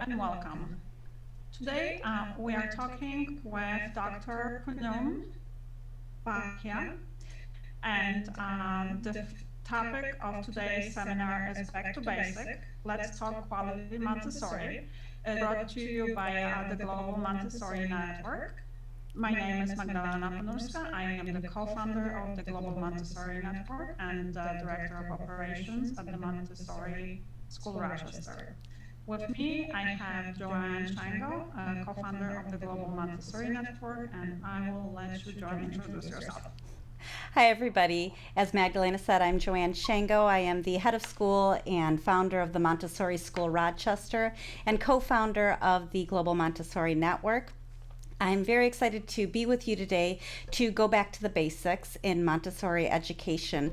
and welcome. Today we are talking with Dr. Punum Bhatia, and the topic of today's seminar is Back to Basic. Let's Talk Quality Montessori, brought to you by the Global Montessori Network. My name is Magdalena Panurska. I am the co-founder of the Global Montessori Network and Director of Operations at the Montessori School Rochester. With me, I have Joanne Shango, co-founder of the Global Montessori Network, and I will let you, Joanne, introduce yourself. Hi, everybody. As Magdalena said, I'm Joanne Shango. I am the head of school and founder of the Montessori School Rochester and co-founder of the Global Montessori Network. I'm very excited to be with you today to go back to the basics in Montessori education.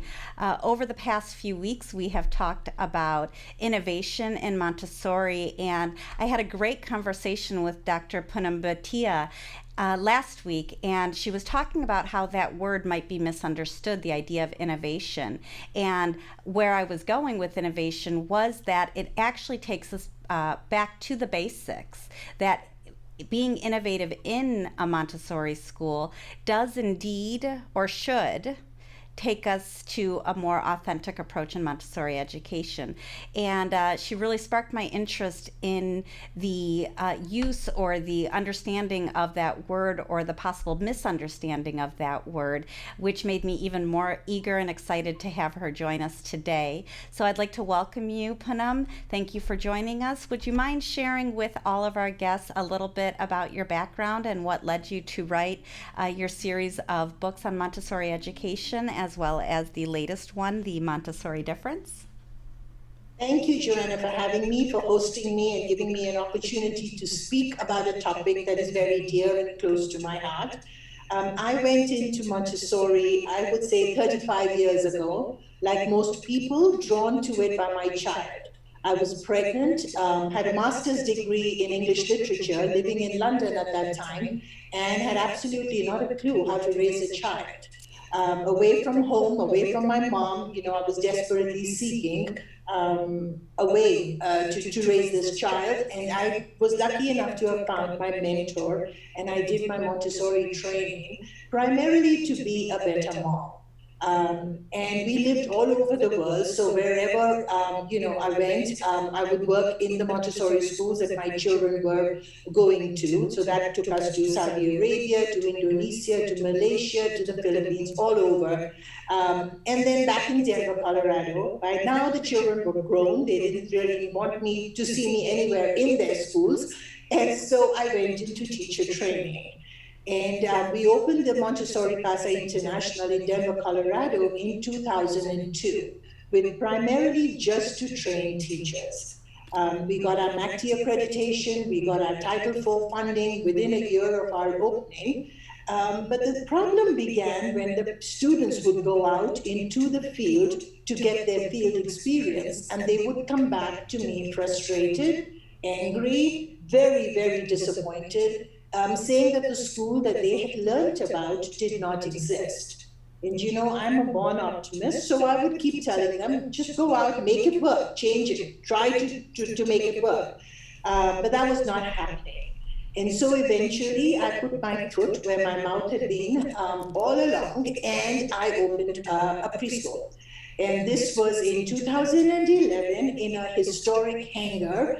Over the past few weeks, we have talked about innovation in Montessori, and I had a great conversation with Dr. Punum Bhatia last week, and she was talking about how that word might be misunderstood, the idea of innovation. And where I was going with innovation was that it actually takes us back to the basics, that being innovative in a Montessori school does indeed, or should, take us to a more authentic approach in Montessori education. And she really sparked my interest in the use or the understanding of that word, or the possible misunderstanding of that word, which made me even more eager and excited to have her join us today. So I'd like to welcome you, Punum. Thank you for joining us. Would you mind sharing with all of our guests a little bit about your background and what led you to write your series of books on Montessori education, as well as the latest one, The Montessori Difference? Thank you, Joanna, for having me, for hosting me and giving me an opportunity to speak about a topic that is very dear and close to my heart. I went into Montessori, I would say 35 years ago, like most people, drawn to it by my child. I was pregnant, had a master's degree in English literature, living in London at that time, and had absolutely not a clue how to raise a child. Away from home, away from my mom, I was desperately seeking a way to raise this child. And I was lucky enough to have found my mentor, and I did my Montessori training, primarily to be a better mom. And we lived all over the world, so wherever I went, I would work in the Montessori schools that my children were going to. So that took us to Saudi Arabia, to Indonesia, to Malaysia, to the Philippines, all over. And then back in Denver, Colorado. By now the children were grown. They didn't really want me to see me anywhere in their schools. And so I went into teacher training. And we opened the Montessori Casa International in Denver, Colorado in 2002, with primarily just to train teachers. We got our MACTI accreditation, we got our Title IV funding within a year of our opening. But the problem began when the students would go out into the field to get their field experience, and they would come back to me frustrated, angry, very, very disappointed, saying that the school that they had learned about did not exist. And I'm a born optimist, so I would keep telling them, just go out, make it work, change it, try to make it work. But that was not happening. And so eventually I put my foot where my mouth had been all along, and I opened a preschool. And this was in 2011 in a historic hangar,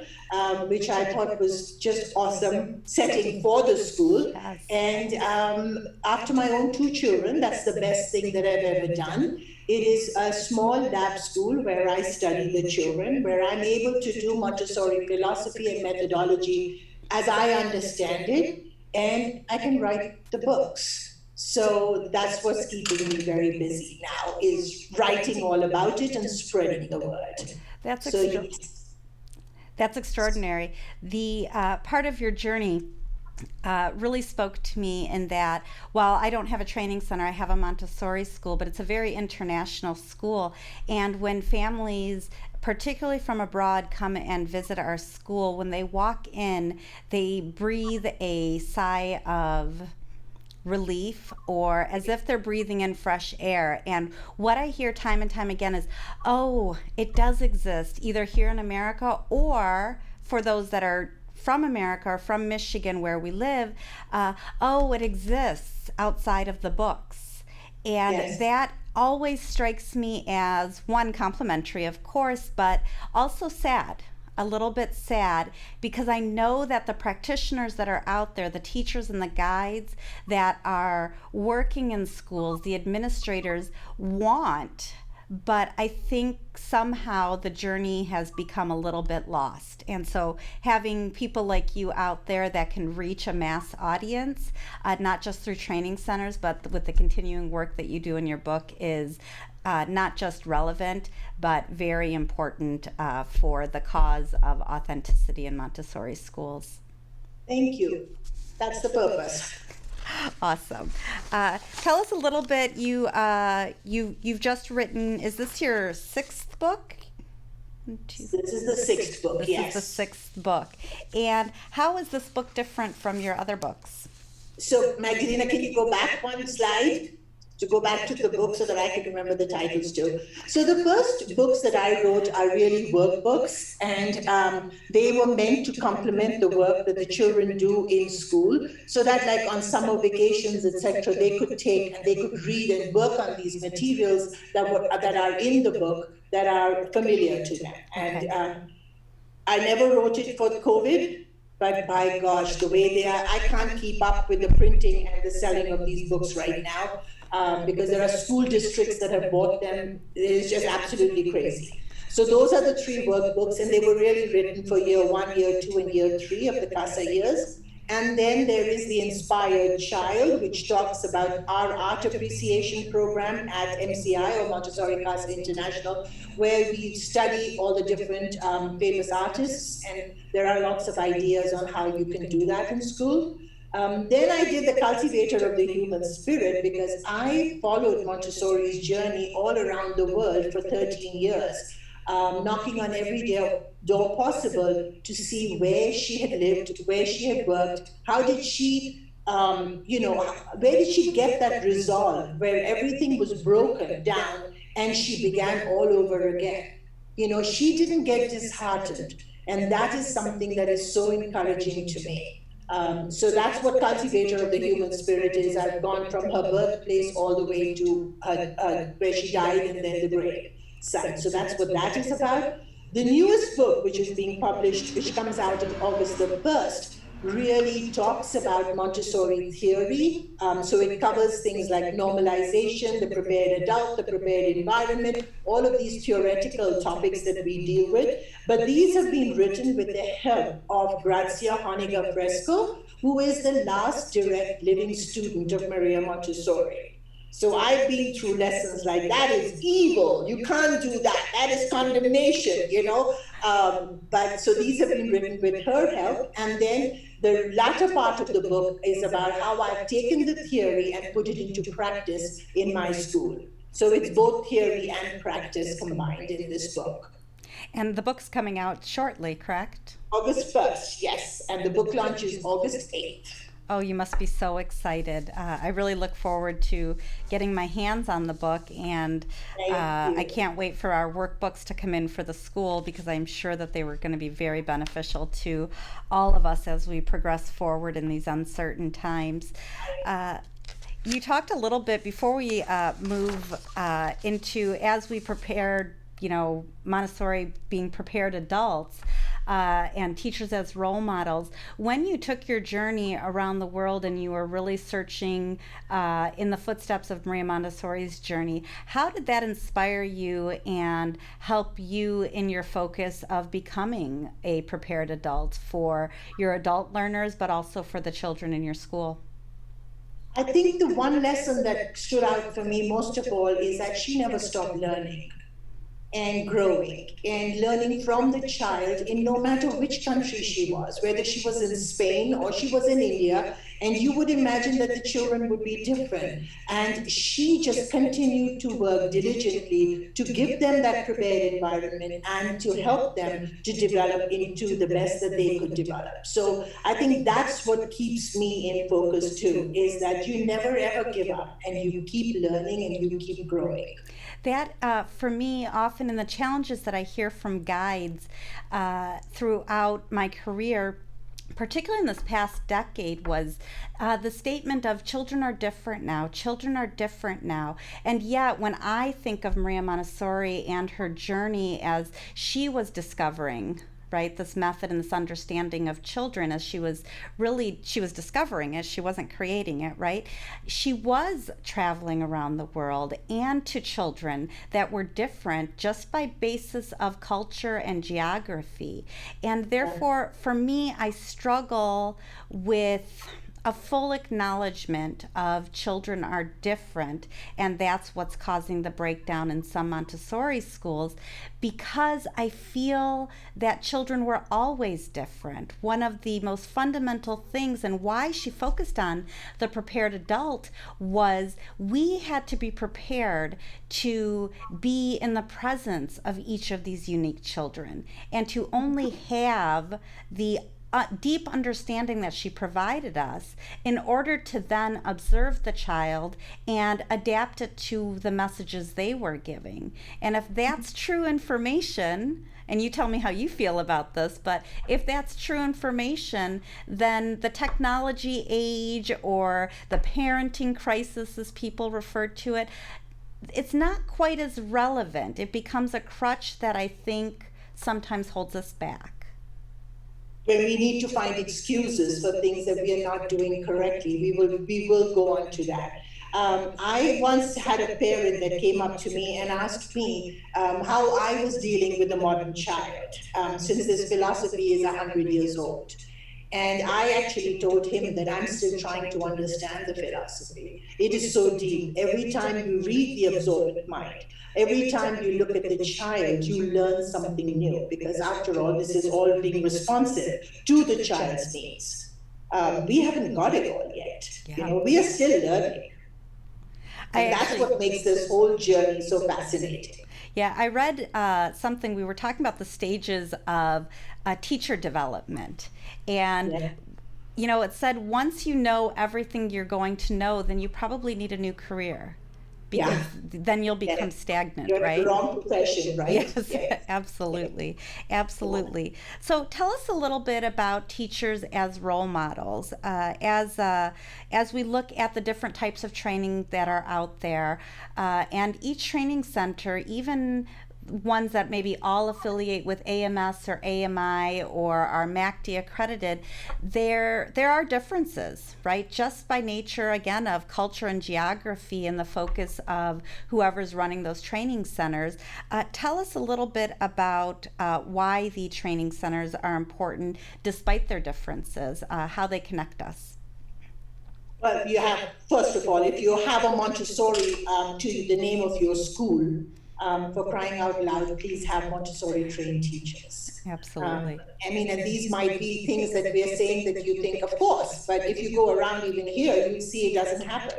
which I thought was just awesome setting for the school. Yes. And after my own two children, that's the best thing that I've ever done. It is a small lab school where I study the children, where I'm able to do Montessori philosophy and methodology as I understand it, and I can write the books. So that's what's keeping me very busy now, is writing all about it and spreading the word. That's extraordinary. The part of your journey really spoke to me in that while I don't have a training center, I have a Montessori school, but it's a very international school. And when families, particularly from abroad, come and visit our school, when they walk in, they breathe a sigh of relief, or as if they're breathing in fresh air. And what I hear time and time again is, oh, it does exist, either here in America or for those that are from America or from Michigan where we live, oh, it exists outside of the books. And Yes. that always strikes me as, one, complimentary, of course, but also sad. A little bit sad, because I know that the practitioners that are out there, the teachers and the guides that are working in schools, the administrators want, but I think somehow the journey has become a little bit lost. And so having people like you out there that can reach a mass audience, not just through training centers, but with the continuing work that you do in your book, is not just relevant, but very important for the cause of authenticity in Montessori schools. Thank you. That's the purpose. Awesome. Tell us a little bit. You've just written. Is this your sixth book? This is the sixth book. This is the sixth book. And how is this book different from your other books? So, Magdalena, can you go back one slide? To go back to the book so that I can remember the titles too. So the first books that I wrote are really workbooks, and they were meant to complement the work that the children do in school, so that like on summer vacations, etc., they could take and they could read and work on these materials that are in the book that are familiar to them. And I never wrote it for COVID, but by gosh, the way they are, I can't keep up with the printing and the selling of these books right now. Because there are school districts that have bought them. It's just absolutely crazy. So those are the three workbooks, and they were really written for year 1, year 2, and year 3 of the CASA years. And then there is the Inspired Child, which talks about our art appreciation program at MCI, or Montessori Casa International, where we study all the different famous artists, and there are lots of ideas on how you can do that in school. Then I did the Cultivator of the Human Spirit, because I followed Montessori's journey all around the world for 13 years, knocking on every door possible to see where she had lived, where she had worked, how did she, where did she get that resolve, where everything was broken down and she began all over again. She didn't get disheartened, and that is something that is so encouraging to me. So that's what Cultivator of the Human Spirit is. I've gone from her birthplace all the way to where she died and then the grave site. So that's what that is about. The newest book, which is being published, which comes out on August the 1st, really talks about Montessori theory. So it covers things like normalization, the prepared adult, the prepared environment, all of these theoretical topics that we deal with. But these have been written with the help of Grazia Honegger Fresco, who is the last direct living student of Maria Montessori. So I've been through lessons like, that is evil, you can't do that, that is condemnation, But so these have been written with her help. And then the latter part of the book is about how I've taken the theory and put it into practice in my school. So it's both theory and practice combined in this book. And the book's coming out shortly, correct? August 1st, yes. And the book launch is August 8th. Oh, you must be so excited. I really look forward to getting my hands on the book, and I can't wait for our workbooks to come in for the school, because I'm sure that they were going to be very beneficial to all of us as we progress forward in these uncertain times. You talked a little bit before we move into, as we prepared, Montessori being prepared adults, and teachers as role models. When you took your journey around the world and you were really searching in the footsteps of Maria Montessori's journey, how did that inspire you and help you in your focus of becoming a prepared adult for your adult learners, but also for the children in your school? I think the one lesson that stood out for me most of all is that she never stopped learning and growing and learning from the child in no matter which country she was, whether she was in Spain or she was in India, and you would imagine that the children would be different. And she just continued to work diligently to give them that prepared environment and to help them to develop into the best that they could develop. So I think that's what keeps me in focus too, is that you never ever give up and you keep learning and you keep growing. That, for me, often in the challenges that I hear from guides throughout my career, particularly in this past decade, was the statement of children are different now, children are different now. And yet, when I think of Maria Montessori and her journey as she was discovering, right, this method and this understanding of children, as she was discovering it, she wasn't creating it, right? She was traveling around the world and to children that were different just by basis of culture and geography. And therefore, for me, I struggle with a full acknowledgement of children are different, and that's what's causing the breakdown in some Montessori schools, because I feel that children were always different. One of the most fundamental things, and why she focused on the prepared adult, was we had to be prepared to be in the presence of each of these unique children, and to only have the deep understanding that she provided us in order to then observe the child and adapt it to the messages they were giving. And if that's true information, and you tell me how you feel about this, but if that's true information, then the technology age, or the parenting crisis as people refer to it, it's not quite as relevant. It becomes a crutch that I think sometimes holds us back. When we need to find excuses for things that we are not doing correctly, we will go on to that. I once had a parent that came up to me and asked me how I was dealing with the modern child, since this philosophy is 100 years old. And I actually told him that I'm still trying to understand the philosophy. It is so deep. Every time you read the absorbent mind, every time you look at the child, you learn something new, because after all, this is all being responsive to the child's needs. We haven't got it all yet. Yeah. We are still learning. And that's what makes this whole journey so fascinating. Yeah, I read something, we were talking about the stages of teacher development. And, it said once you know everything you're going to know, then you probably need a new career. Because then you'll become stagnant, You're right? in the wrong profession, right? Yes, absolutely. Absolutely. So tell us a little bit about teachers as role models. As we look at the different types of training that are out there, and each training center, even ones that maybe all affiliate with AMS or AMI or are MACD accredited, there are differences, right? Just by nature, again, of culture and geography and the focus of whoever's running those training centers. Tell us a little bit about why the training centers are important despite their differences, how they connect us. Well, first of all, if you have a Montessori to the name of your school, for crying out loud, please have Montessori trained teachers. Absolutely. And these might be things that we are saying that you think, of course, but if you go around even here, you see it doesn't happen.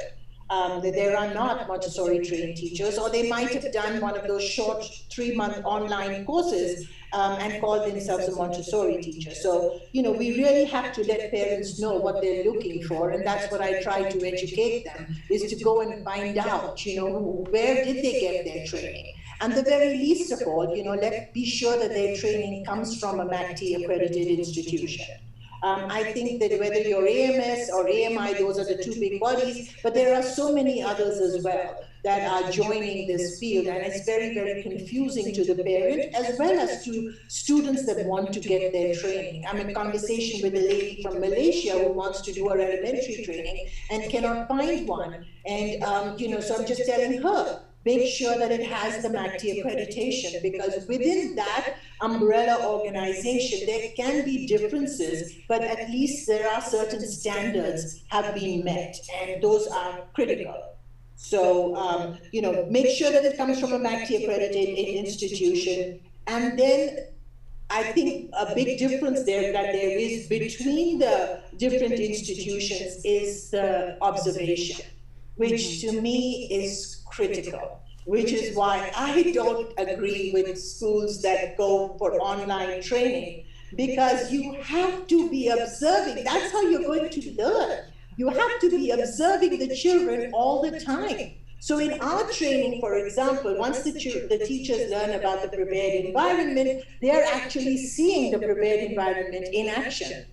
That there are not Montessori trained teachers, or they might have done one of those short 3-month online courses and call themselves a Montessori teacher. So, we really have to let parents know what they're looking for, and that's what I try to educate them, is to go and find out, where did they get their training? And the very least of all, be sure that their training comes from a MACD accredited institution. I think that whether you're AMS or AMI, those are the two big bodies, but there are so many others as well that are joining this field, and it's very, very confusing to the parent as well as to students that want to get their training. I'm in conversation with a lady from Malaysia who wants to do her elementary training and cannot find one, and so I'm just telling her, make sure that it has the MACD accreditation, because within that umbrella organization, there can be differences, but at least there are certain standards have been met, and those are critical. So, make sure that it comes from a MACD accredited institution. And then I think a big difference there is between the different institutions is the observation, which to me is critical, which is why I don't agree with schools that go for online training, because you have to be observing. That's how you're going to learn. You have to be observing the children all the time. So in our training, for example, once the teachers learn about the prepared environment, they're actually seeing the prepared environment in action.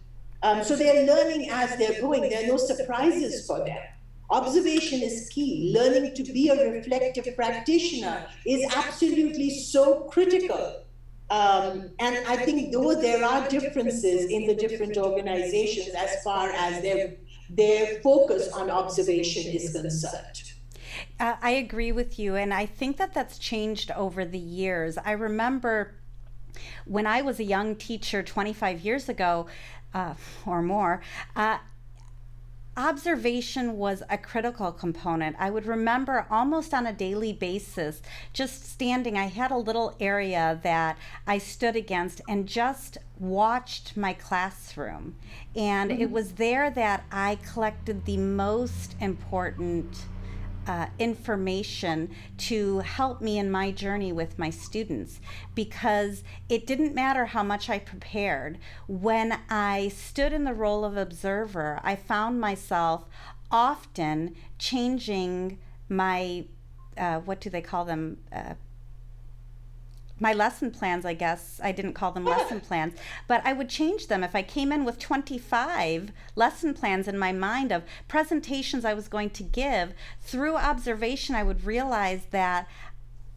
So they're learning as they're going. There are no surprises for them. Observation is key. Learning to be a reflective practitioner is absolutely so critical. And I think though there are differences in the different organizations as far as their focus on observation is concerned. I agree with you, and I think that that's changed over the years. I remember when I was a young teacher 25 years ago or more, observation was a critical component. I would remember almost on a daily basis just standing. I had a little area that I stood against and just watched my classroom. And it was there that I collected the most important information to help me in my journey with my students, because it didn't matter how much I prepared. When I stood in the role of observer, I found myself often changing my, what do they call them? My lesson plans, I guess. I didn't call them lesson plans, but I would change them. If I came in with 25 lesson plans in my mind of presentations I was going to give, through observation, I would realize that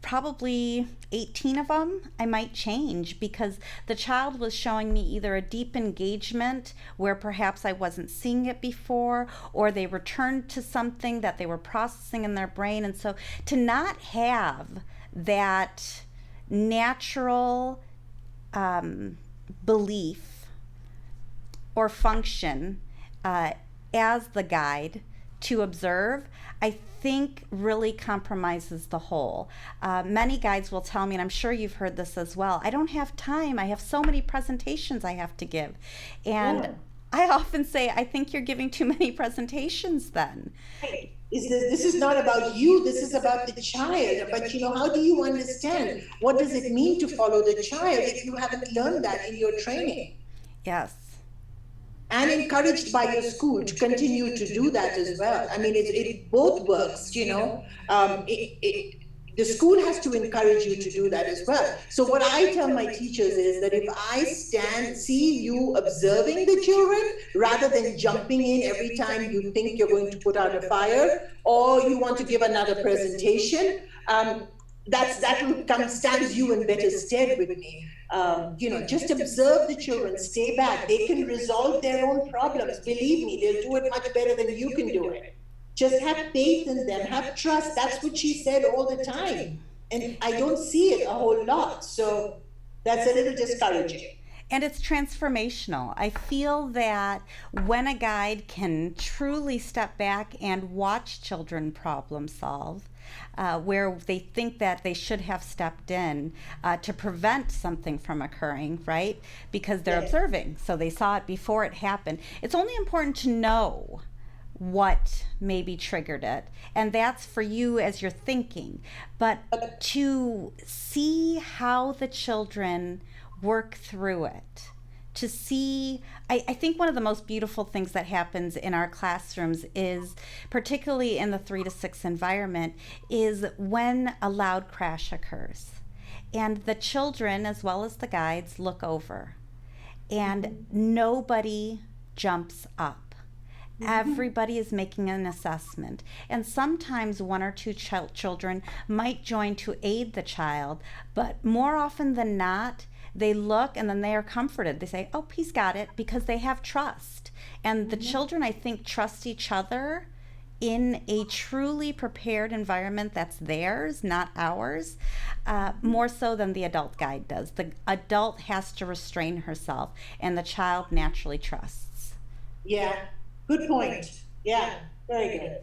probably 18 of them I might change, because the child was showing me either a deep engagement where perhaps I wasn't seeing it before, or they returned to something that they were processing in their brain. And so to not have that natural belief or function as the guide to observe, I think really compromises the whole. Many guides will tell me, and I'm sure you've heard this as well, I don't have time. I have so many presentations I have to give. And I often say, I think you're giving too many presentations then. This is not about you, this is about the child. But how do you understand? What does it mean to follow the child if you haven't learned that in your training? Yes. And encouraged by your school to continue to do that as well. I mean, it both works, the school has to encourage you to do that as well. So what I tell my teachers is that if I see you observing the children rather than jumping in every time you think you're going to put out a fire or you want to give another presentation, that stands you in better stead with me. Just observe the children, stay back. They can resolve their own problems. Believe me, they'll do it much better than you can do it. Just have faith in them, have trust. That's what she said all the time. And I don't see it a whole lot. So that's a little discouraging. And it's transformational. I feel that when a guide can truly step back and watch children problem solve, where they think that they should have stepped in to prevent something from occurring, right? Because they're observing, so they saw it before it happened. It's only important to know what maybe triggered it, and that's for you as you're thinking, but to see how the children work through it, to see, I think one of the most beautiful things that happens in our classrooms is, particularly in the 3 to 6 environment, is when a loud crash occurs and the children as well as the guides look over and nobody jumps up. Everybody is making an assessment, and sometimes 1 or 2 children might join to aid the child, but more often than not, they look and then they are comforted. They say, oh, he's got it, because they have trust. And the children, I think, trust each other in a truly prepared environment that's theirs, not ours, more so than the adult guide does. The adult has to restrain herself, and the child naturally trusts. Yeah. Good point. Yeah, very good.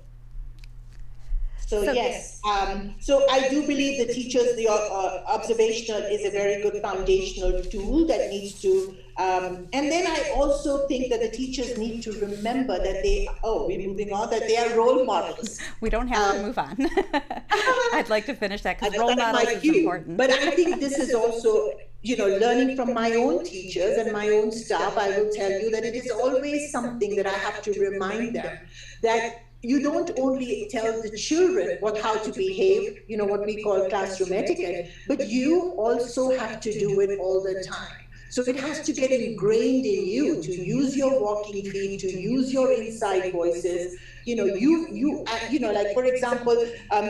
So yes, so I do believe the teachers, the observational is a very good foundational tool that needs to, and then I also think that the teachers need to remember that we're moving on, that they are role models. We don't have to move on. I'd like to finish that because role models is important. But I think this is also, learning from my own teachers and my own staff, I will tell you that it is always something that I have to remind them that you don't only tell the children how to behave, what we call classroom etiquette, but you also have to do it all the time. So it has to get ingrained in you to use your walking feet, to use your inside voices. Like for example,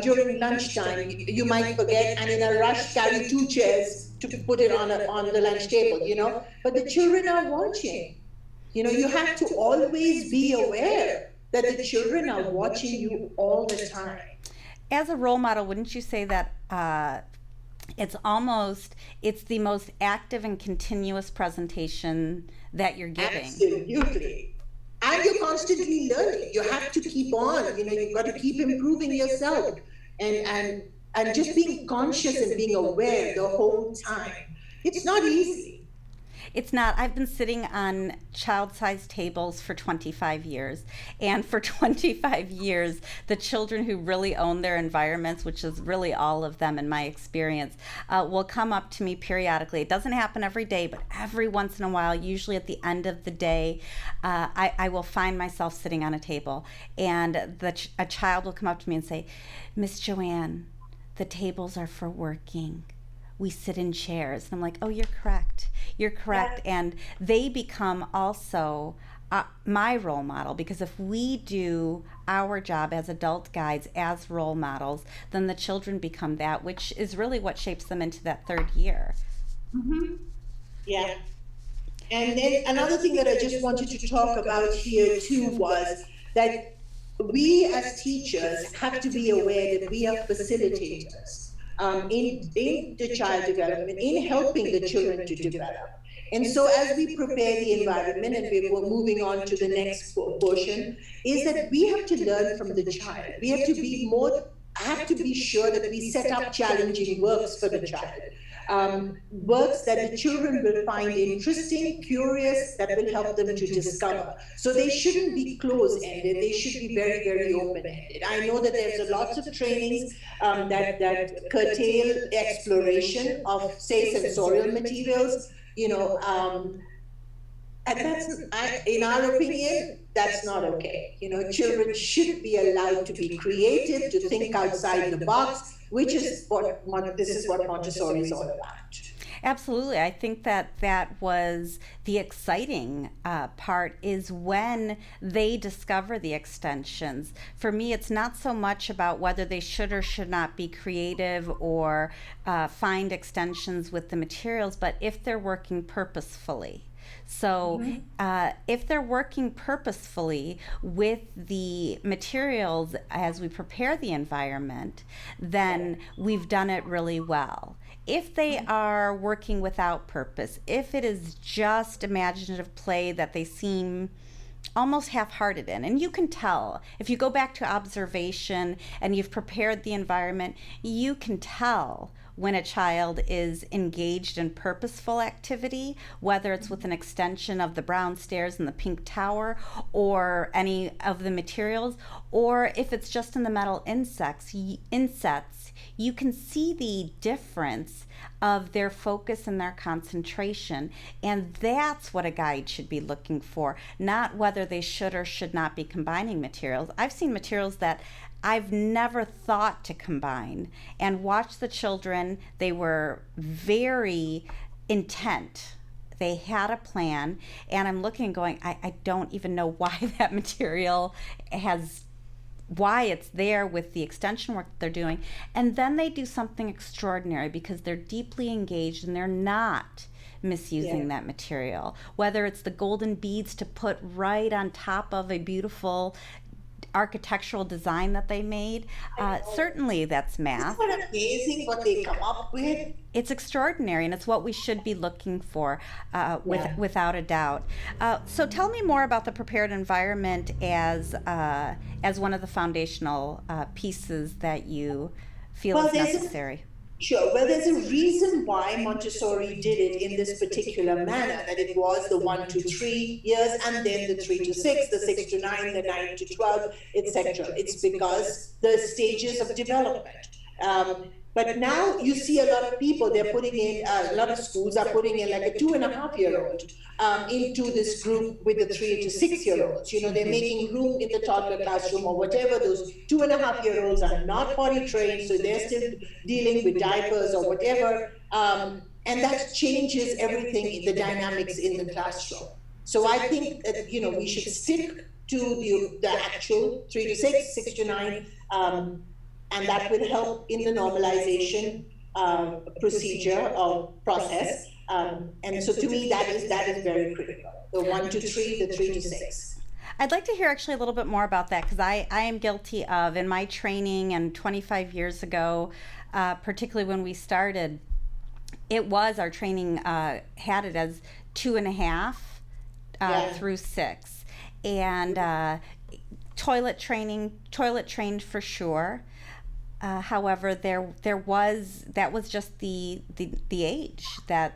during lunchtime, you might forget and in a rush carry two chairs to put it on the lunch table, but the children are watching. You have to always be aware that the children are watching you all the time. As a role model, wouldn't you say that it's the most active and continuous presentation that you're giving? Absolutely. And you're constantly learning. You have to keep on, you've got to keep improving yourself and just being conscious and being aware the whole time. It's not easy. It's not. I've been sitting on child-sized tables for 25 years. And for 25 years, the children who really own their environments, which is really all of them in my experience, will come up to me periodically. It doesn't happen every day, but every once in a while, usually at the end of the day, I will find myself sitting on a table. And a child will come up to me and say, "Miss Joanne, the tables are for working. We sit in chairs." And I'm like, "Oh, you're correct. You're correct." Yeah. And they become also my role model, because if we do our job as adult guides, as role models, then the children become that, which is really what shapes them into that third year. Mm-hmm. Yeah. And then another thing that I just wanted to talk about here too was that we as teachers have to be aware that we are facilitators. In the child development, in helping the children to develop. And so as we prepare the environment, and we're moving on to the next portion, is that we have to learn from the child. We have to be sure that we set up challenging works for the child. Works that the children will find interesting, curious, that will help them to discover. So they shouldn't be closed-ended, they should be very, very open-ended. I know that there's lots of trainings that curtail exploration of, say, sensorial materials, and in our opinion, that's not okay. Children should be allowed to be creative, to think outside the box, which is what Montessori is all about. Absolutely. I think that was the exciting part, is when they discover the extensions. For me, it's not so much about whether they should or should not be creative or find extensions with the materials, but if they're working purposefully. So if they're working purposefully with the materials as we prepare the environment, then we've done it really well. If they are working without purpose, if it is just imaginative play that they seem almost half-hearted in, and you can tell, if you go back to observation and you've prepared the environment, you can tell when a child is engaged in purposeful activity, whether it's with an extension of the brown stairs and the pink tower or any of the materials, or if it's just in the metal insets, you can see the difference of their focus and their concentration. And that's what a guide should be looking for, not whether they should or should not be combining materials. I've seen materials that I've never thought to combine, and watch the children. They were very intent. They had a plan, and I'm looking going, I don't even know why that material why it's there with the extension work that they're doing. And then they do something extraordinary because they're deeply engaged and they're not misusing that material. Whether it's the golden beads to put right on top of a beautiful architectural design that they made, certainly that's math. Isn't it amazing what they come up with? It's extraordinary, and it's what we should be looking for, without a doubt. So tell me more about the prepared environment as one of the foundational pieces that you feel is necessary. Sure. Well, there's a reason why Montessori did it in this particular manner, that it was the 1 to 3 years and then the 3 to 6, the 6 to 9, the 9 to 12, etc. It's because the stages of development. But now you see a lot of people, they're putting in, a lot of schools are putting in like a 2.5-year-old into this group with the 3 to 6-year-olds. They're making room in the toddler classroom or whatever. Those 2.5-year-olds are not potty trained, so they're still dealing with diapers or whatever. and that changes everything, the dynamics in the classroom. So I think that, we should stick to the actual 3 to 6, 6 to 9, and that will help in the normalization procedure or process. And so to me, that is very critical. The 1 to 3, the 3 to 6. I'd like to hear actually a little bit more about that, because I am guilty of, in my training and 25 years ago, particularly when we started, it was our training had it as 2.5 through 6, and toilet trained for sure. However, that was just the age that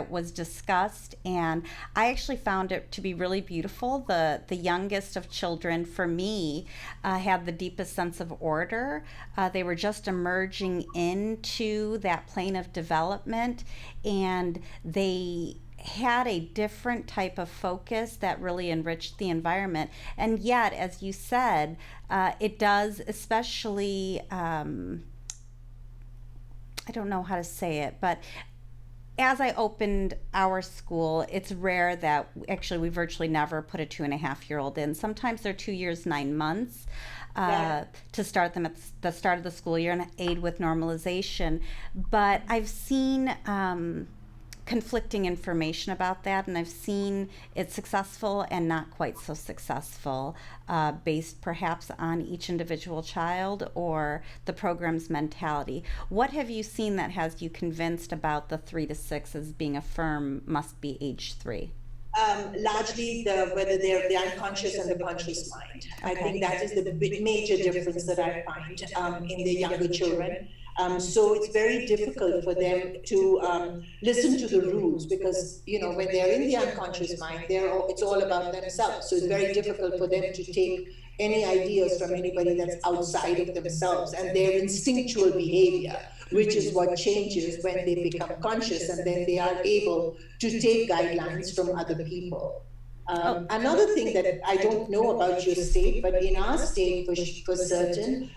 was discussed, and I actually found it to be really beautiful. The youngest of children, for me, had the deepest sense of order. They were just emerging into that plane of development, and they had a different type of focus that really enriched the environment. And yet, as you said, it does, especially, I don't know how to say it, but as I opened our school, it's rare that, actually, we virtually never put a 2.5-year-old in. Sometimes they're 2 years, 9 months to start them at the start of the school year and aid with normalization. But I've seen conflicting information about that, and I've seen it successful and not quite so successful, based perhaps on each individual child or the program's mentality. What have you seen that has you convinced about the 3 to 6 as being a firm must be age 3? Largely whether they're the unconscious and the conscious mind. Okay. I think that is the major difference that I find in the younger children. So it's very difficult for them to listen to the rules, because when they're in the unconscious mind, it's all about themselves. So it's very difficult for them to take any ideas from anybody that's outside of themselves and their instinctual behavior, which is what changes when they become conscious, and then they are able to take guidelines from other people. Another thing that I don't know about your state, but in our state for certain,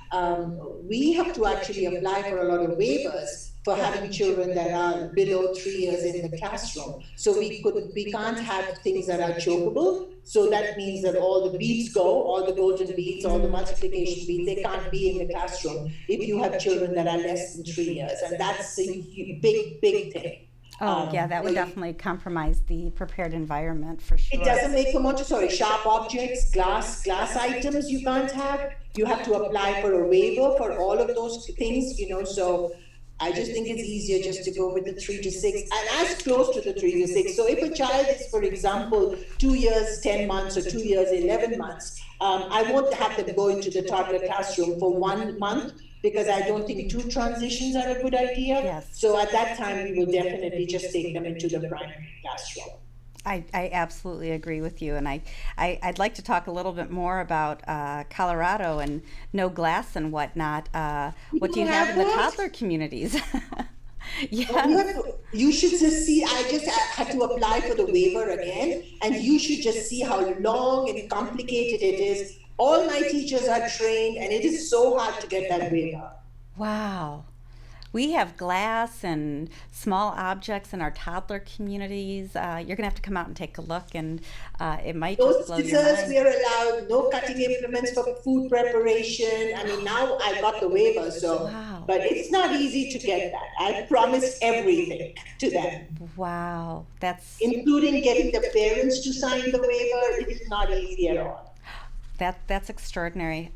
we have to actually apply for a lot of waivers for having children that are below 3 years in the classroom. So we can't have things that are chokeable. So that means that all the beads go, all the golden beads, all the multiplication beads, they can't be in the classroom if you have children that are less than 3 years. And that's a big thing. Yeah, that would definitely compromise the prepared environment for sure. It doesn't make for Montessori. Sharp objects, glass items you can't have. You have to apply for a waiver for all of those things, so I just think it's easier just to go with the 3 to 6 and as close to the 3 to 6. So if a child is, for example, 2 years, 10 months or 2 years, 11 months, I won't have them go into the toddler classroom for 1 month, because I don't think 2 transitions are a good idea. Yes. So at that time, we will definitely just take them into the primary classroom. I absolutely agree with you, and I'd like to talk a little bit more about Colorado and no glass and whatnot. What do you have in the toddler communities? Yeah. You should just see, I just had to apply for the waiver again, and you should just see how long and complicated it is. All my teachers are trained, and it is so hard to get that waiver. Wow. We have glass and small objects in our toddler communities. You're going to have to come out and take a look, and it might just blow your mind. We are allowed, no cutting implements for food preparation. I mean, now I got the waiver, so, wow. But it's not easy to get that. I promised everything to them. Wow. That's... Including getting the parents to sign the waiver. It is not easy at all. That's extraordinary.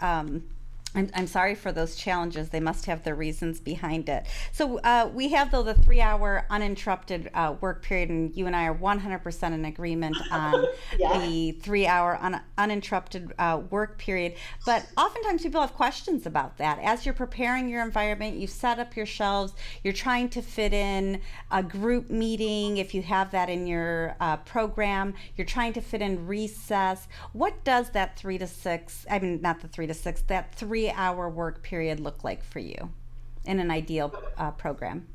I'm sorry for those challenges. They must have their reasons behind it. So we have, though, the 3-hour uninterrupted work period, and you and I are 100% in agreement on the 3-hour uninterrupted work period. But oftentimes people have questions about that. As you're preparing your environment, you've set up your shelves, you're trying to fit in a group meeting, if you have that in your program, you're trying to fit in recess. What does that 3 to 6, I mean, not the 3 to 6, that 3-hour work period look like for you in an ideal program?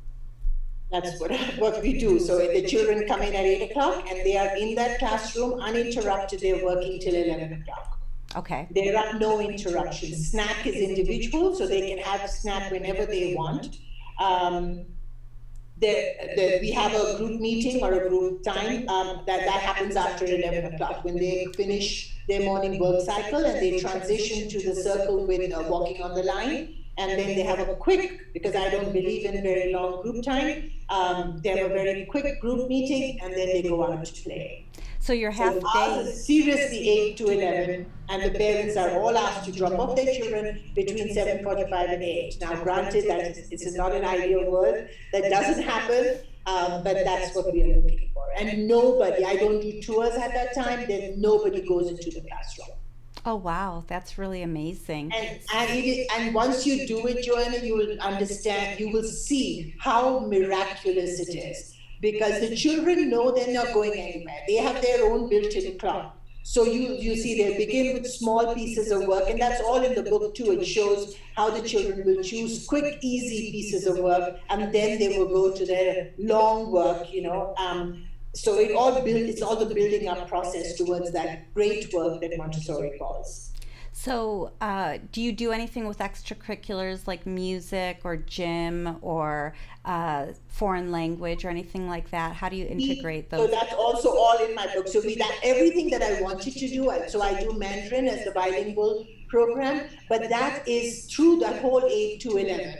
That's what we do. So the children come in at 8 o'clock and they are in that classroom uninterrupted. They're working till 11 o'clock. Okay. There are no interruptions. Snack is individual, so they can have snack whenever they want. we have a group meeting or a group time that happens after 11 o'clock when they finish their morning work cycle and they transition to the circle with walking on the line. And then they have a quick, because I don't believe in very long group time, they have a very quick group meeting and then they go out to play. So your half So day ours is seriously 8 to 11, and the parents are all asked to drop off their children between 7:45 and 8. Now, granted that it's not an ideal world, that doesn't happen, but that's what we are looking for. And nobody, I don't do tours at that time, then nobody goes into the classroom. Oh wow, that's really amazing. And once you do it, Joanna, you will understand, you will see how miraculous it is. Because the children know they're not going anywhere. They have their own built-in clock. So you see they begin with small pieces of work, and that's all in the book too. It shows how the children will choose quick, easy pieces of work, and then they will go to their long work, so it's all the building up process towards that great work that Montessori calls. So, do you do anything with extracurriculars like music or gym or foreign language or anything like that? How do you integrate those? So that's also all in my book. So everything that I wanted to do, so I do Mandarin as the bilingual program, but that is through the whole 8 to 11.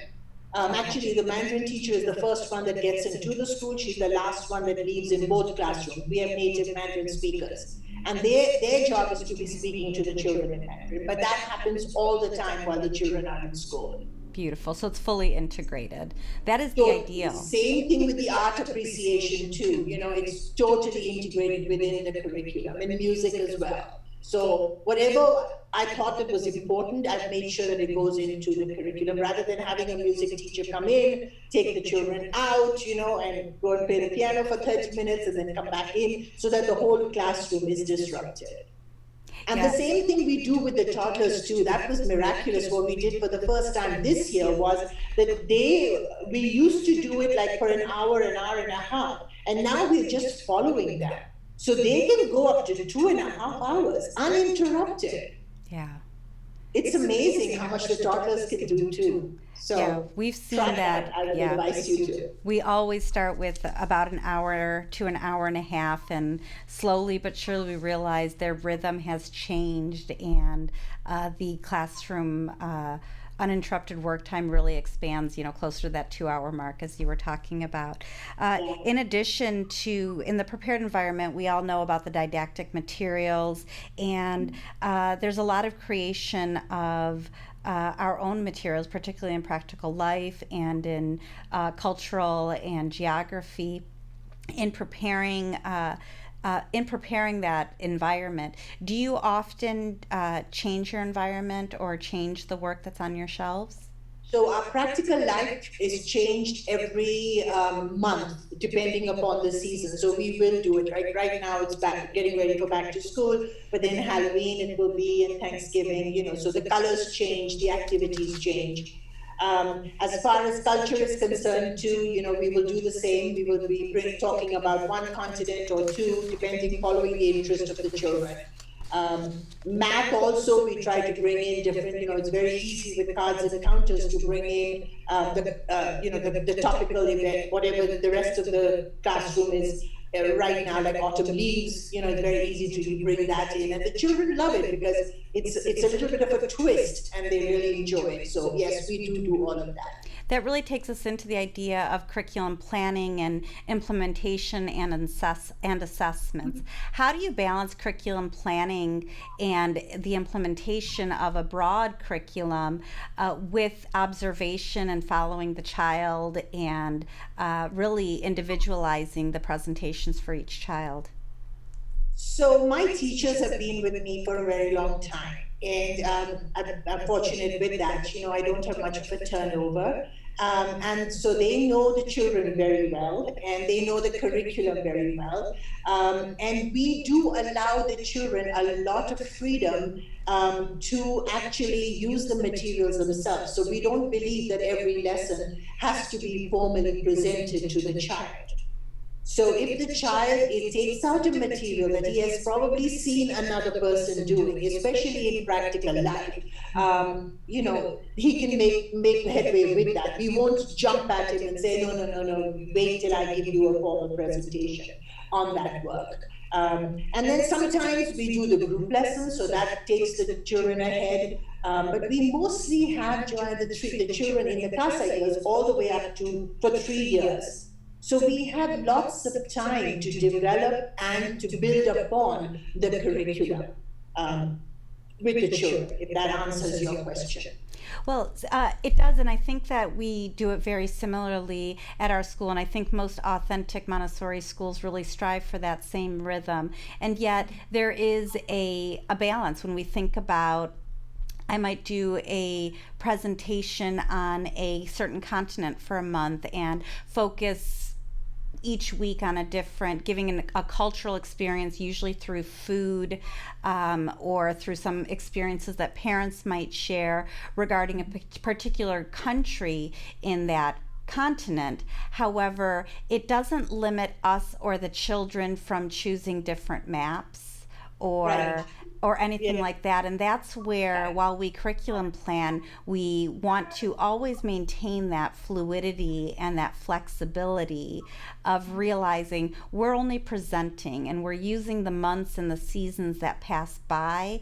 Actually, the Mandarin teacher is the first one that gets into the school. She's the last one that leaves in both classrooms. We have native Mandarin speakers. And their job is to be speaking to the children in Mandarin. But that happens all the time while the children are in school. Beautiful. So it's fully integrated. That is the ideal. Same thing with the art appreciation too. It's totally integrated within the curriculum, and music as well. So whatever I thought that was important, I've made sure that it goes into the curriculum rather than having a music teacher come in, take the children out, and go and play the piano for 30 minutes and then come back in, so that the whole classroom is disrupted. And the same thing we do with the toddlers too. That was miraculous. What we did for the first time this year was that we used to do it like for an hour and a half, and now we're just following them. So they can go up to 2.5 hours uninterrupted. Yeah. It's amazing how much the toddlers can do too. So yeah, we've seen that. I would advise you to. We always start with about an hour to an hour and a half, and slowly but surely we realize their rhythm has changed, and the classroom uninterrupted work time really expands, closer to that 2-hour mark, as you were talking about. In addition to, in the prepared environment, we all know about the didactic materials, and there's a lot of creation of our own materials, particularly in practical life and in cultural and geography, in preparing that environment. Do you often change your environment or change the work that's on your shelves? So our practical life is changed every month, depending upon the season. So we will do it. Right now it's getting ready for back to school, but then Halloween it will be, and Thanksgiving. So the colors change, the activities change. As far as culture is concerned too, we will do the same. We will be talking about one continent or two, following the interest of the children. Math also, we try to bring in different, it's very easy with cards and counters to bring in the topical event, whatever the rest of the classroom is right now, like autumn leaves, it's very easy to bring that in. And the children love it because it's a little bit of a twist and they really enjoy it. So yes, we do all of that. That really takes us into the idea of curriculum planning and implementation and assessments. How do you balance curriculum planning and the implementation of a broad curriculum with observation and following the child and really individualizing the presentations for each child? So my teachers have been with me for a very long time. And I'm fortunate with that. I don't have much of a turnover. And so they know the children very well, and they know the curriculum very well. And we do allow the children a lot of freedom to actually use the materials themselves. So we don't believe that every lesson has to be formally presented to the child. So if the child takes out a material that he has probably seen another person doing, especially in practical life, he can make headway with that. We won't jump at him and say, no, wait till I give you a formal presentation on that work. And then sometimes we do the group lessons, so that takes the children ahead. But we mostly have, Joanne, the children in the Casa years all the way up to for 3 years. So we have lots of time to develop and to build upon the curriculum with the children, if that answers your question. Well, it does, and I think that we do it very similarly at our school, and I think most authentic Montessori schools really strive for that same rhythm. And yet there is a balance when we think about, I might do a presentation on a certain continent for a month and focus each week on a different, giving a cultural experience, usually through food or through some experiences that parents might share regarding a particular country in that continent. However, it doesn't limit us or the children from choosing different maps or Right. or anything like that. And that's where, while we curriculum plan, we want to always maintain that fluidity and that flexibility of realizing we're only presenting and we're using the months and the seasons that pass by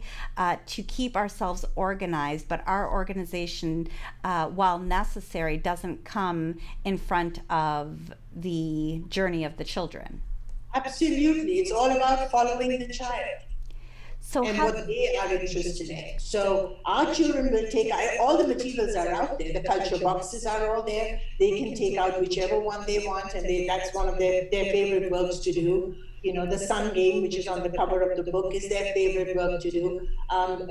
to keep ourselves organized. But our organization, while necessary, doesn't come in front of the journey of the children. Absolutely. It's all about following the child. So And what they are interested in. So our children will take, all the materials are out there, the culture boxes are all there, they can take out whichever one they want, and that's one of their favorite works to do. The sun game, which is on the cover of the book, is their favorite work to do.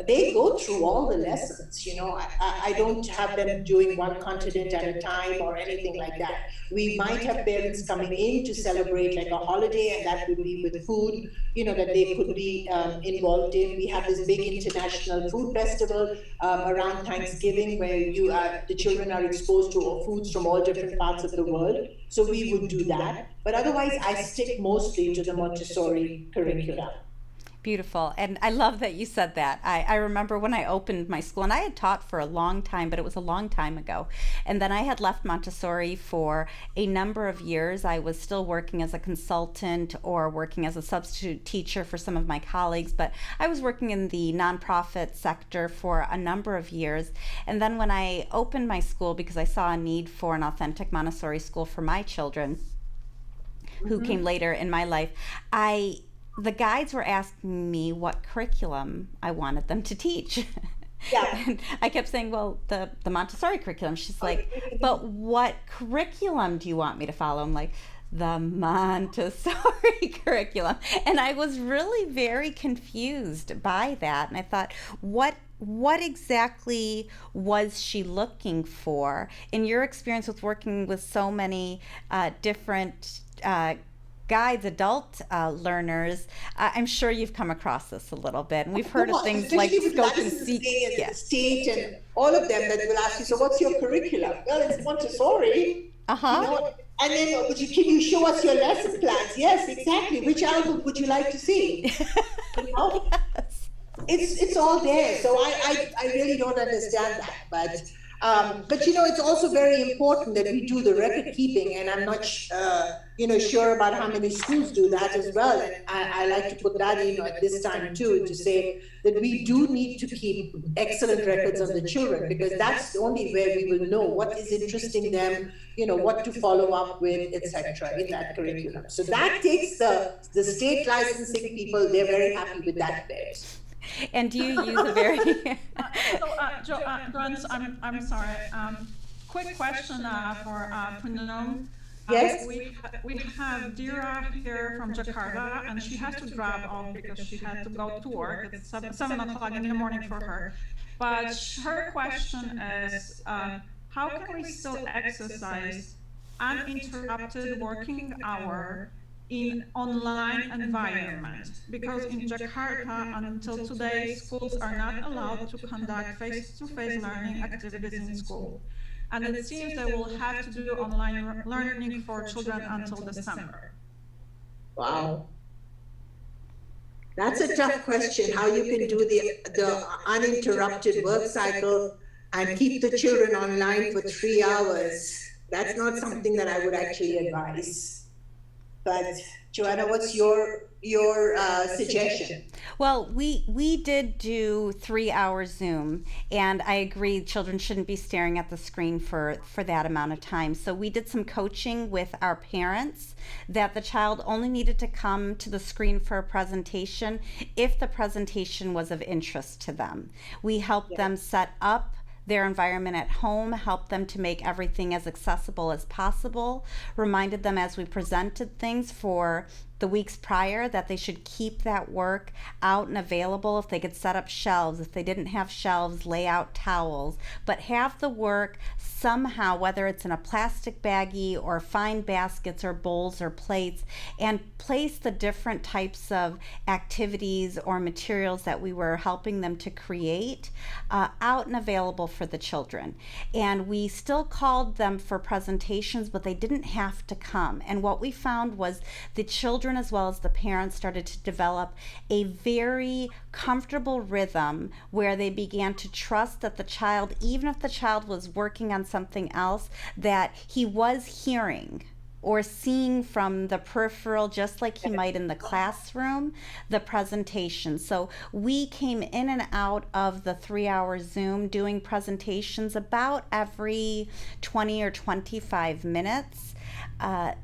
They go through all the lessons. I don't have them doing one continent at a time or anything like that. We might have parents coming in to celebrate like a holiday, and that would be with food, that they could be involved in. We have this big international food festival around Thanksgiving where the children are exposed to foods from all different parts of the world. So we would do that. But otherwise, I stick mostly to the Montessori curriculum. Beautiful. And I love that you said that. I remember when I opened my school, and I had taught for a long time, but it was a long time ago. And then I had left Montessori for a number of years. I was still working as a consultant or working as a substitute teacher for some of my colleagues, but I was working in the nonprofit sector for a number of years. And then when I opened my school, because I saw a need for an authentic Montessori school for my children, who came later in my life, the guides were asking me what curriculum I wanted them to teach. Yeah. And I kept saying, well, the Montessori curriculum. She's like, but what curriculum do you want me to follow? I'm like, the Montessori curriculum. And I was really very confused by that. And I thought, what exactly was she looking for? In your experience with working with so many different guides, adult learners, I'm sure you've come across this a little bit, and we've heard of things like scope and seek. And state and all of them that will ask you, so what's your curriculum? Well, it's Montessori. And then, can you show us your lesson plans? Yes, exactly. Which album would you like to see? Yes. It's all there. So I really don't understand that, but it's also very important that we do the record keeping, and I'm not sure about how many schools do that as well. And I like to put that at this time too, to say that we do need to keep excellent records of the children, because that's the only way we will know what is interesting them, what to follow up with, etc. in that curriculum. So that takes the state licensing people, they're very happy with that bit. And do you use a very Joanne, I'm sorry. Quick question for Punum. Yes. We have Dira here from Jakarta, and she has to drop off because she had to go to work. It's 7 o'clock in the morning for her. But her question is, how can we still exercise uninterrupted working hour in online environment? Because in Jakarta, until today, schools are not allowed to conduct face-to-face learning activities in school. And it seems they will have to do online learning for children until December. Wow. That's a tough question, how you can do the uninterrupted work cycle and keep the children online for 3 hours. That's not something that I would actually advise. But Joanna, what's your suggestion? Well, we did do 3 hour Zoom, and I agree children shouldn't be staring at the screen for that amount of time. So we did some coaching with our parents that the child only needed to come to the screen for a presentation if the presentation was of interest to them. We helped them set up their environment at home, helped them to make everything as accessible as possible, reminded them as we presented things for the weeks prior that they should keep that work out and available. If they could set up shelves, if they didn't have shelves, lay out towels, but have the work somehow, whether it's in a plastic baggie or find baskets or bowls or plates, and place the different types of activities or materials that we were helping them to create out and available for the children. And we still called them for presentations, but they didn't have to come. And what we found was the children as well as the parents started to develop a very comfortable rhythm where they began to trust that the child, even if the child was working on something else, that he was hearing or seeing from the peripheral, just like he might in the classroom, the presentation. So we came in and out of the 3 hour Zoom doing presentations about every 20 or 25 minutes.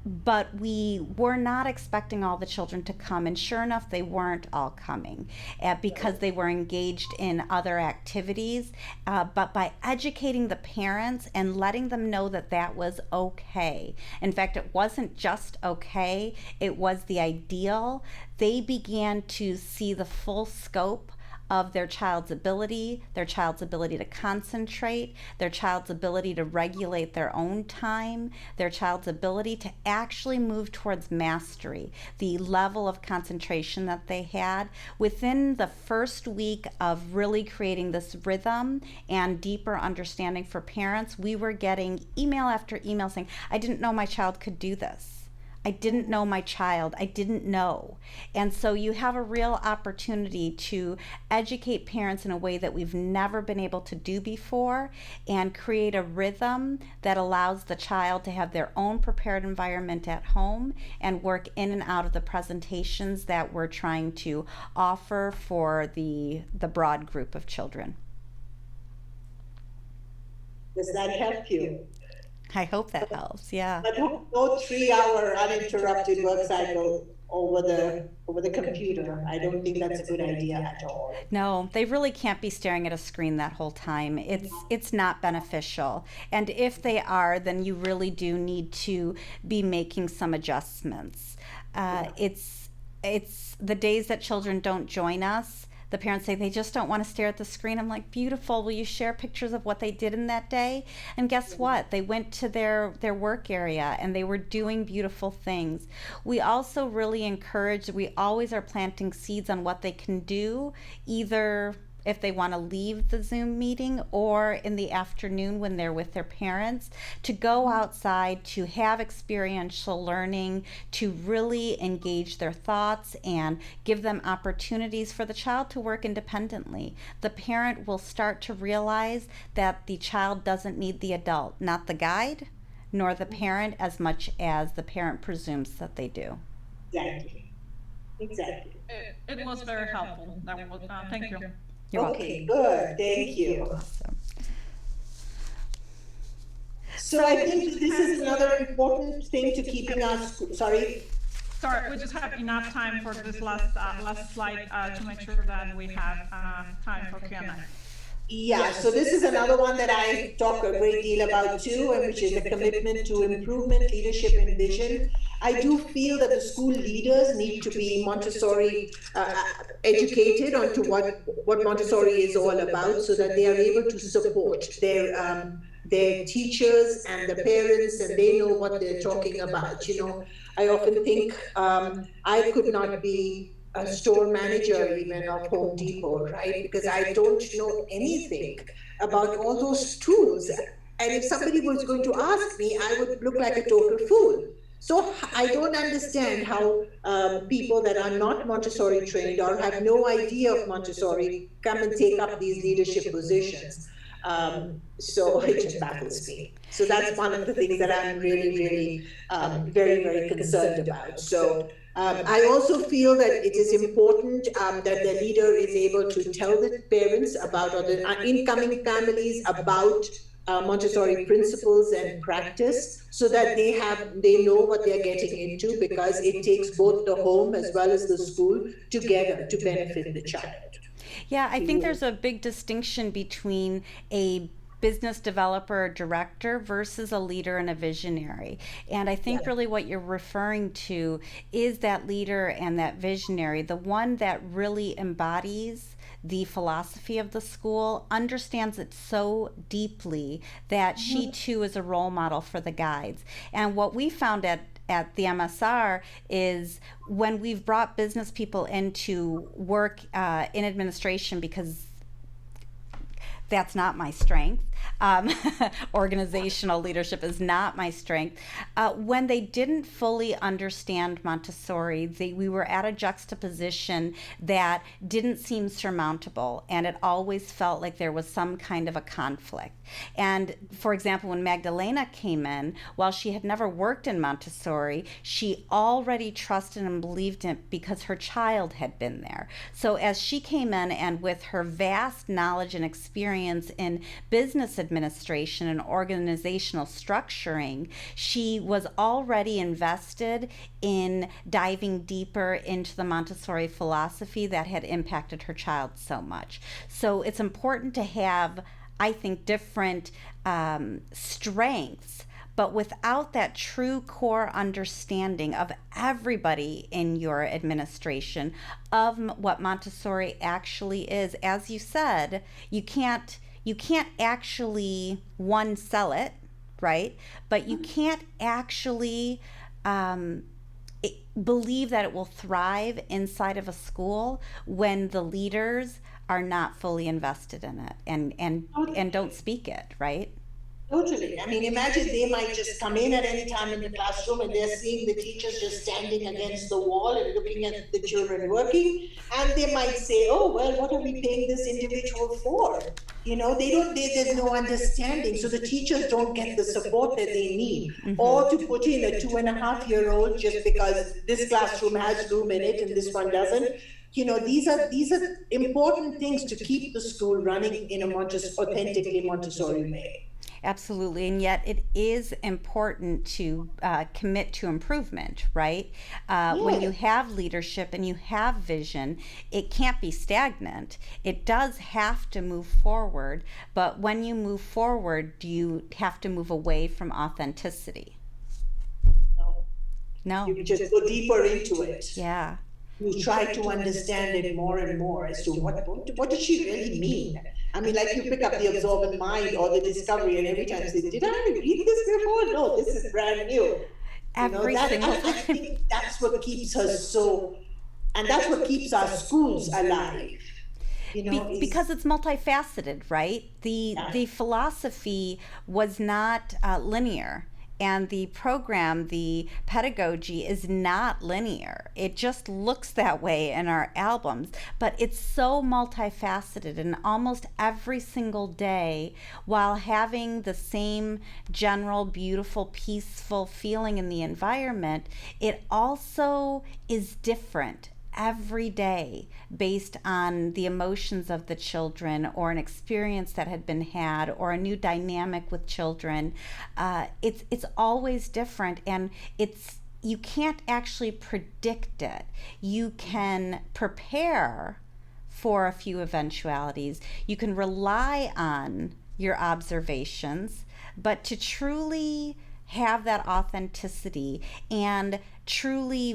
But we were not expecting all the children to come, and sure enough, they weren't all coming because they were engaged in other activities. But by educating the parents and letting them know that that was okay, in fact, it wasn't just okay, it was the ideal, they began to see the full scope of their child's ability to concentrate, their child's ability to regulate their own time, their child's ability to actually move towards mastery, the level of concentration that they had. Within the first week of really creating this rhythm and deeper understanding for parents, we were getting email after email saying, I didn't know my child could do this. I didn't know my child. I didn't know. And so you have a real opportunity to educate parents in a way that we've never been able to do before and create a rhythm that allows the child to have their own prepared environment at home and work in and out of the presentations that we're trying to offer for the broad group of children. Does that help you? I hope that helps, yeah. But no 3 hour uninterrupted work cycle over the computer. I don't think that's a good idea at all. No, they really can't be staring at a screen that whole time. It's not beneficial. And if they are, then you really do need to be making some adjustments. It's the days that children don't join us. The parents say they just don't want to stare at the screen. I'm like, beautiful. Will you share pictures of what they did in that day? And guess what? They went to their work area and they were doing beautiful things. We also really encourage, we always are planting seeds on what they can do, either if they want to leave the Zoom meeting or in the afternoon when they're with their parents, to go outside, to have experiential learning, to really engage their thoughts and give them opportunities for the child to work independently. The parent will start to realize that the child doesn't need the adult, not the guide, nor the parent as much as the parent presumes that they do. Exactly. It was very helpful. That was, thank you. Okay, good. Thank you. Awesome. So I think this is another important thing to keeping us. Sorry, we just have enough time for this last slide to make sure that we have time for Q&A. Yeah, so this is another one that I talk a great deal about too, and which is the commitment to improvement, leadership, and vision. I do feel that the school leaders need to be Montessori educated onto what Montessori is all about, so that they are able to support their teachers and the parents, and they know what they're talking about. You know, I often think I could not be a store manager even of Home Depot, right? Because I don't know anything about all those tools. And if somebody was going to ask me, I would look like a total fool. So I don't understand how people that are not Montessori trained or have no idea of Montessori come and take up these leadership positions. So it just baffles me. So that's one of the things that I'm really, really very, very concerned about. So I also feel that it is important that the leader is able to tell the parents about, or the incoming families about Montessori principles and practice, so that they know what they're getting into, because it takes both the home as well as the school together to benefit the child. Yeah, I think there's a big distinction between a business developer or director versus a leader and a visionary. And I think really what you're referring to is that leader and that visionary, the one that really embodies the philosophy of the school, understands it so deeply that she too is a role model for the guides. And what we found at the MSR is when we've brought business people in to work in administration, because that's not my strength. Organizational leadership is not my strength. When they didn't fully understand Montessori, we were at a juxtaposition that didn't seem surmountable, and it always felt like there was some kind of a conflict. And for example, when Magdalena came in, while she had never worked in Montessori, she already trusted and believed in it because her child had been there. So as she came in, and with her vast knowledge and experience in business administration and organizational structuring, she was already invested in diving deeper into the Montessori philosophy that had impacted her child so much. So it's important to have, I think, different strengths, but without that true core understanding of everybody in your administration of what Montessori actually is. As you said, you can't actually, one, sell it, right? But you can't actually believe that it will thrive inside of a school when the leaders are not fully invested in it and don't speak it, right? Totally. I mean, imagine they might just come in at any time in the classroom and they're seeing the teachers just standing against the wall and looking at the children working, and they might say, "Oh, well, what are we paying this individual for?" You know, there's no understanding. So the teachers don't get the support that they need. Or to put in a 2.5-year-old just because this classroom has room in it and this one doesn't. You know, these are important things to keep the school running in a authentically Montessori way. Absolutely, and yet it is important to commit to improvement, right? When you have leadership and you have vision, it can't be stagnant. It does have to move forward, but when you move forward, do you have to move away from authenticity? No. You just go deeper into it. Yeah. You try to understand it more and more as to what does she really mean? I mean, like you pick up the absorbent mind or the discovery, and every time you say, "Did I read this before? No, this is brand new." Every single I think that's what keeps us so, and that's what keeps our schools alive. You know, because it's multifaceted, right? The philosophy was not linear. And the program, the pedagogy, is not linear. It just looks that way in our albums, but it's so multifaceted, and almost every single day, while having the same general, beautiful, peaceful feeling in the environment, it also is different every day based on the emotions of the children, or an experience that had been had, or a new dynamic with children. It's always different, and you can't actually predict it. You can prepare for a few eventualities. You can rely on your observations, but to truly have that authenticity and truly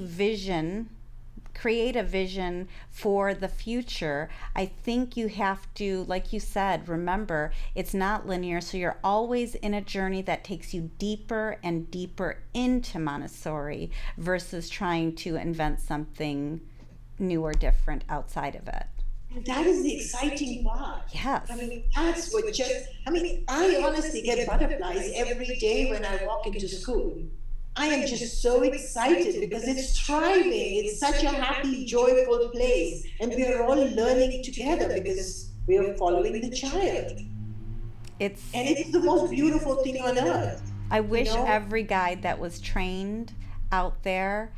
create a vision for the future, I think you have to, like you said, remember it's not linear. So you're always in a journey that takes you deeper and deeper into Montessori versus trying to invent something new or different outside of it. And that is the exciting part. Yes. I mean, that's what I honestly get butterflies every day when I walk into school. I am just so excited because it's thriving. It's such a happy, joyful place. And we are all learning together because we are following the child. And it's the most beautiful thing on earth. I wish every guide that was trained out there,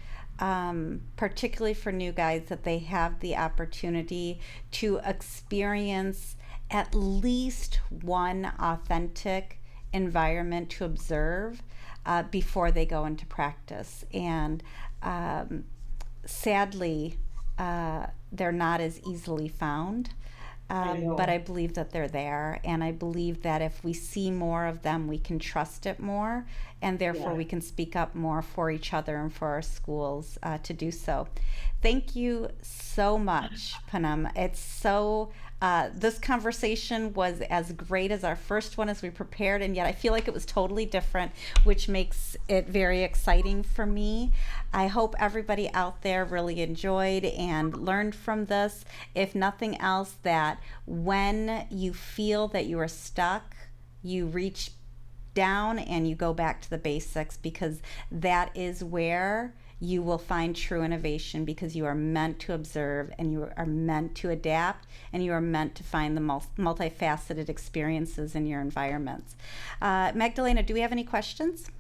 particularly for new guides, that they have the opportunity to experience at least one authentic environment to observe before they go into practice. And sadly, they're not as easily found. But I believe that they're there, and I believe that if we see more of them, we can trust it more, and therefore we can speak up more for each other and for our schools to do so. Thank you so much, Punum. It's so, this conversation was as great as our first one as we prepared, and yet I feel like it was totally different, which makes it very exciting for me. I hope everybody out there really enjoyed and learned from this. If nothing else, that when you feel that you are stuck, you reach down and you go back to the basics, because that is where you will find true innovation, because you are meant to observe and you are meant to adapt and you are meant to find the multifaceted experiences in your environments. Magdalena, do we have any questions?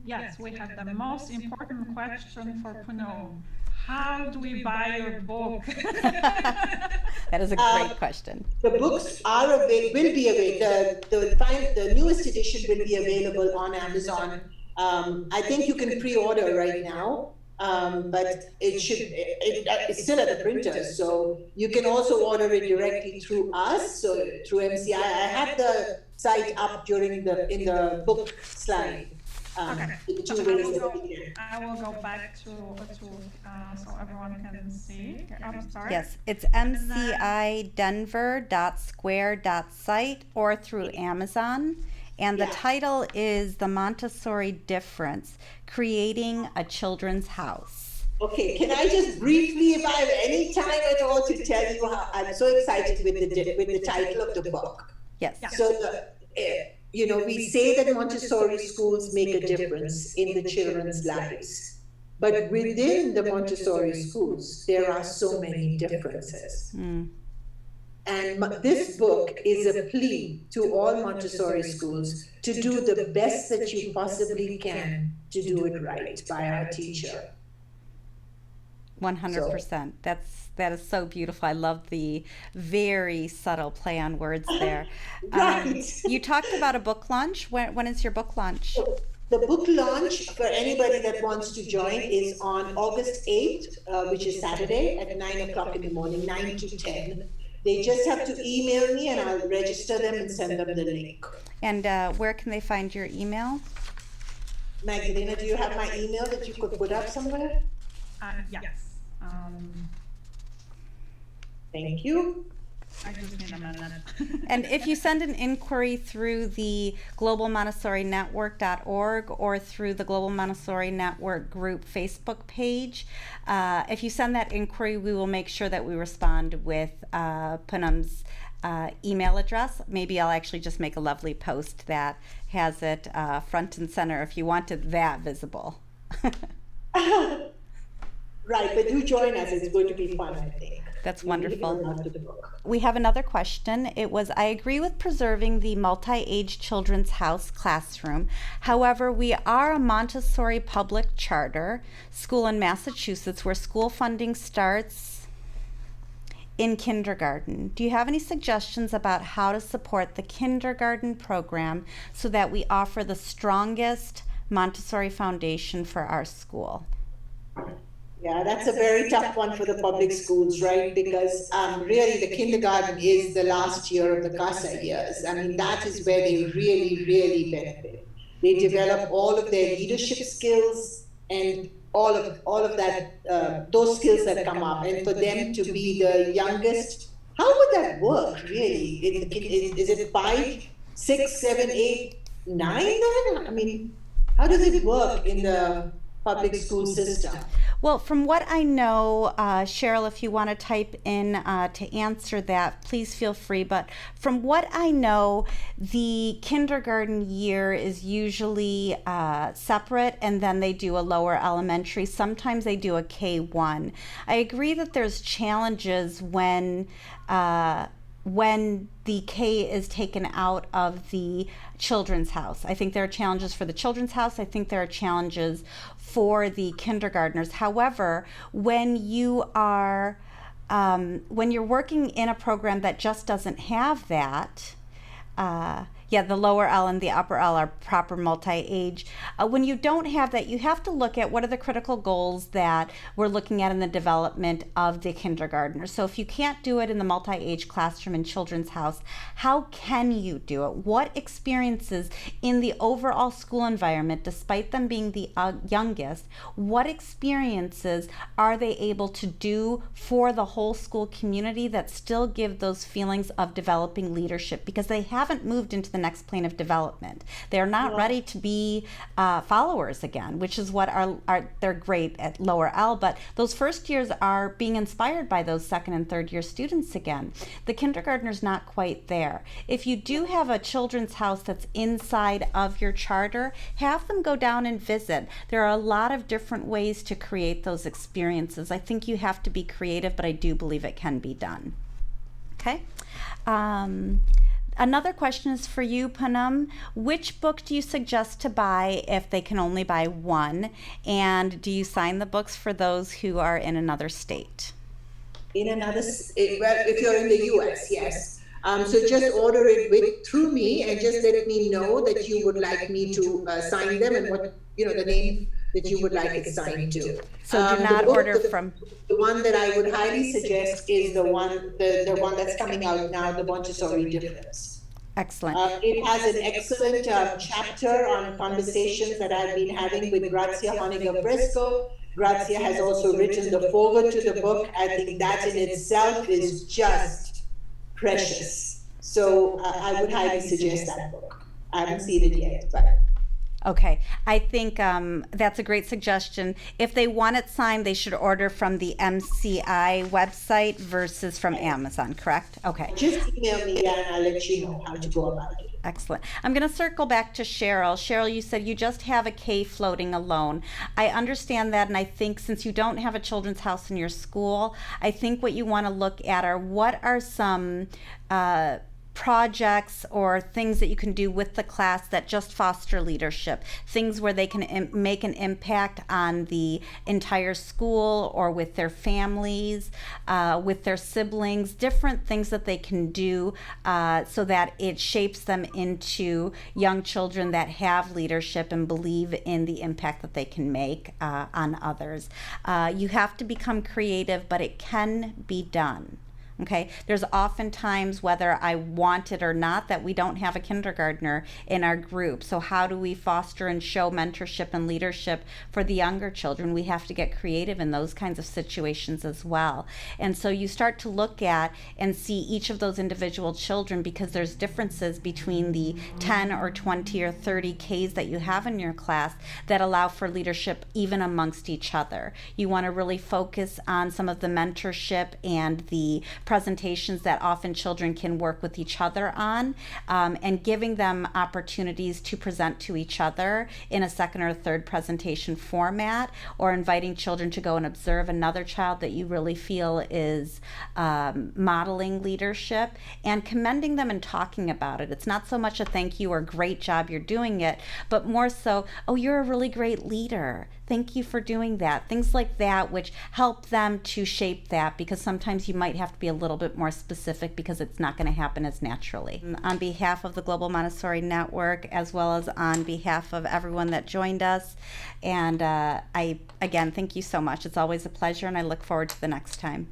Yes, we have the most important question for Punum. How do we buy your book? That is a great question. The books will be available. The newest edition will be available on Amazon. I think you can pre-order right now, but it's still at the printer, so you can also order it directly through us, so through MCI. I had the site up in the book slide. Okay. I will go back to so everyone can see. I'm sorry. Yes, it's mcidenver.square.site or through Amazon. And the title is The Montessori Difference, Creating a Children's House. Okay, can I just briefly, if I have any time at all, to tell you how I'm so excited with the title of the book. Yes. So, we say that Montessori schools make a difference in the children's lives. But within the Montessori schools, there are so many differences. And this book is a plea to all Montessori schools to do the best that you possibly can to do it right by our teacher. 100%. That is so beautiful. I love the very subtle play on words there. Right. You talked about a book launch. When is your book launch? The book launch for anybody that wants to join is on August 8th, which is Saturday at 9 o'clock in the morning, 9 to 10. They just have to email me and I'll register them and send them the link. And where can they find your email? Magdalena, do you have my email that you could put up somewhere? Yes. Thank you. I just need a minute. And if you send an inquiry through the globalmontessorinetwork.org or through the Global Montessori Network group Facebook page, if you send that inquiry, we will make sure that we respond with Punum's email address. Maybe I'll actually just make a lovely post that has it front and center if you want it that visible. Right, but do join us. It's going to be fun, I think. That's wonderful. We have another question. It was, I agree with preserving the multi-age children's house classroom. However, we are a Montessori public charter school in Massachusetts where school funding starts in kindergarten. Do you have any suggestions about how to support the kindergarten program so that we offer the strongest Montessori foundation for our school? Yeah, that's a very tough one for the public schools, right? Because really the kindergarten is the last year of the CASA years. I mean, that is where they really, really benefit. They develop all of their leadership skills and all of that, those skills that come up. And for them to be the youngest, how would that work, really? Is it 5, 6, 7, 8, 9 then? I mean, how does it work in the public school system? Well, from what I know, Cheryl, if you want to type in to answer that, please feel free. But from what I know, the kindergarten year is usually separate, and then they do a lower elementary. Sometimes they do a K1. I agree that there's challenges when the K is taken out of the children's house. I think there are challenges for the children's house. I think there are challenges for the kindergartners. However, when you're working in a program that just doesn't have that, the lower L and the upper L are proper multi-age. When you don't have that, you have to look at what are the critical goals that we're looking at in the development of the kindergartner. So if you can't do it in the multi-age classroom in Children's House, how can you do it? What experiences in the overall school environment, despite them being the youngest, what experiences are they able to do for the whole school community that still give those feelings of developing leadership? Because they haven't moved into the next plane of development. They're not ready to be followers again, which is what they're great at lower L, but those first years are being inspired by those second and third year students again. The kindergartner's not quite there. If you do have a children's house that's inside of your charter, have them go down and visit. There are a lot of different ways to create those experiences. I think you have to be creative, but I do believe it can be done. Okay. Another question is for you, Punum. Which book do you suggest to buy if they can only buy one? And do you sign the books for those who are in another state? If you're in the US, yes. So just order it through me and just let me know that you would like me to sign them and what, the name that you would like it signed to. So do not order from... The one that I would highly suggest is the one that's coming out now, the Montessori Difference. Excellent. It has an excellent chapter on conversations that I've been having with Grazia Honecker-Briscoe. Grazia has also written the foreword to the book. I think that in itself is just precious. So I would highly suggest that book. I haven't seen it yet, but... Okay, I think that's a great suggestion. If they want it signed, they should order from the MCI website versus from Amazon, correct? Okay. Just email me and I'll let you know how to go about it. Excellent. I'm going to circle back to Cheryl. Cheryl, you said you just have a K floating alone. I understand that, and I think since you don't have a children's house in your school, I think what you want to look at are what are some projects or things that you can do with the class that just foster leadership, things where they can make an impact on the entire school or with their families, with their siblings, different things that they can do so that it shapes them into young children that have leadership and believe in the impact that they can make on others. You have to become creative, but it can be done. Okay, there's often times, whether I want it or not, that we don't have a kindergartner in our group. So how do we foster and show mentorship and leadership for the younger children? We have to get creative in those kinds of situations as well. And so you start to look at and see each of those individual children, because there's differences between the 10 or 20 or 30 Ks that you have in your class that allow for leadership even amongst each other. You want to really focus on some of the mentorship and the presentations that often children can work with each other on, and giving them opportunities to present to each other in a second or third presentation format, or inviting children to go and observe another child that you really feel is modeling leadership, and commending them and talking about it. It's not so much a thank you or great job, you're doing it, but more so, oh, you're a really great leader. Thank you for doing that. Things like that, which help them to shape that, because sometimes you might have to be a little bit more specific because it's not going to happen as naturally. On behalf of the Global Montessori Network, as well as on behalf of everyone that joined us, and I, again, thank you so much. It's always a pleasure, and I look forward to the next time.